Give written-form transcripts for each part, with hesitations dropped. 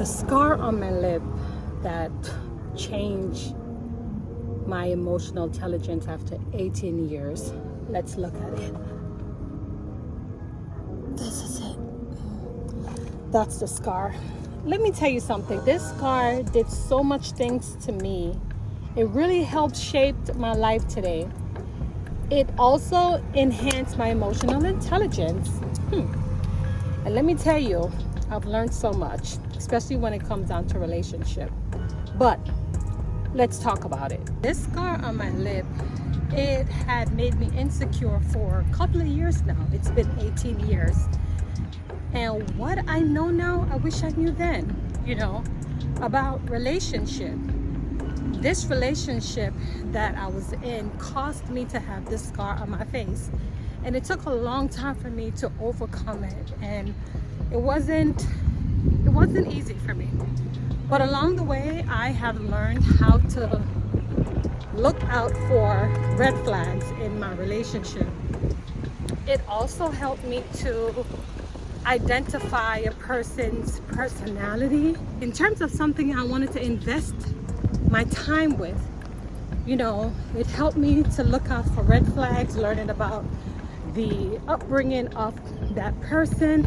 The scar on my lip that changed my emotional intelligence after 18 years. Let's look at it. This is it. That's the scar. Let me tell you something. This scar did so much things to me. It really helped shape my life today. It also enhanced my emotional intelligence. And let me tell you, I've learned so much, especially when it comes down to relationship. But let's talk about it. This scar on my lip, it had made me insecure for a couple of years now. It's been 18 years. And what I know now, I wish I knew then, about relationship. This relationship that I was in caused me to have this scar on my face. And it took a long time for me to overcome it. And it wasn't easy for me. But along the way, I have learned how to look out for red flags in my relationship. It also helped me to identify a person's personality in terms of something I wanted to invest my time with. It helped me to look out for red flags, learning about the upbringing of that person,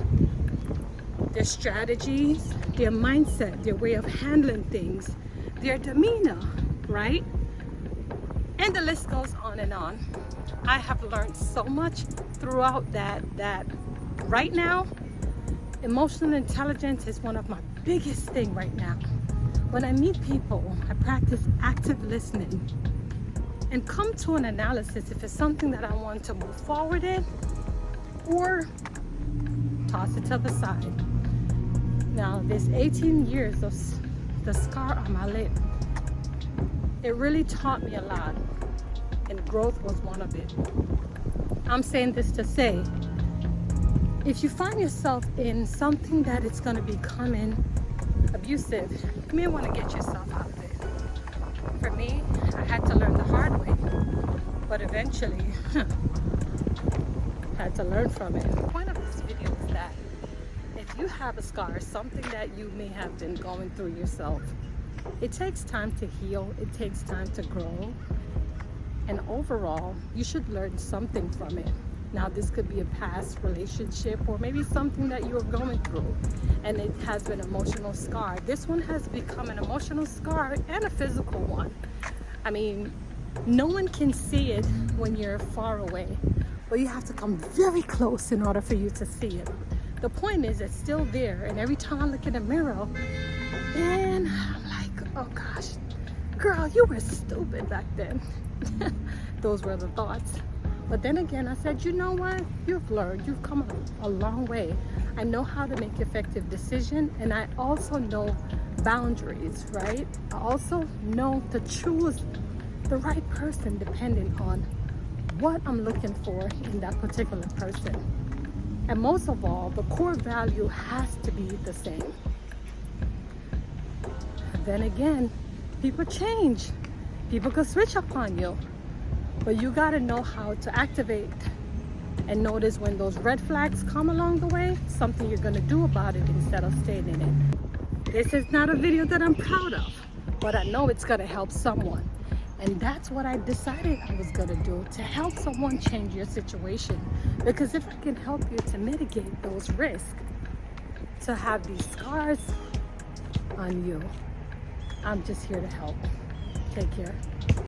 their strategies, their mindset, their way of handling things, their demeanor, right? And the list goes on and on. I have learned so much throughout that right now, emotional intelligence is one of my biggest things right now. When I meet people, I practice active listening and come to an analysis if it's something that I want to move forward in or toss it to the side. Now, this 18 years of the scar on my lip, it really taught me a lot, and growth was one of it. I'm saying this to say, if you find yourself in something that it's going to be becoming abusive, you may want to get yourself out of it. For me, I had to learn the hard way, but eventually had to learn from it. The point of this video is that if you have a scar, something that you may have been going through yourself, it takes time to heal, it takes time to grow, and overall, you should learn something from it. Now, this could be a past relationship or maybe something that you're going through and it has been an emotional scar. This one has become an emotional scar and a physical one. I mean, no one can see it when you're far away, but you have to come very close in order for you to see it. The point is, it's still there, and every time I look in the mirror, man, I'm like, oh gosh, girl, you were stupid back then. Those were the thoughts. But then again, I said, you know what? You've learned, you've come a long way. I know how to make effective decisions, and I also know boundaries, right? I also know to choose the right person depending on what I'm looking for in that particular person. And most of all, the core value has to be the same. Then again, people change. People can switch up on you. But you gotta know how to activate and notice when those red flags come along the way, something you're gonna do about it instead of staying in it. This is not a video that I'm proud of, but I know it's gonna help someone. And that's what I decided I was gonna do, to help someone change your situation. Because if I can help you to mitigate those risks, to have these scars on you, I'm just here to help. Take care.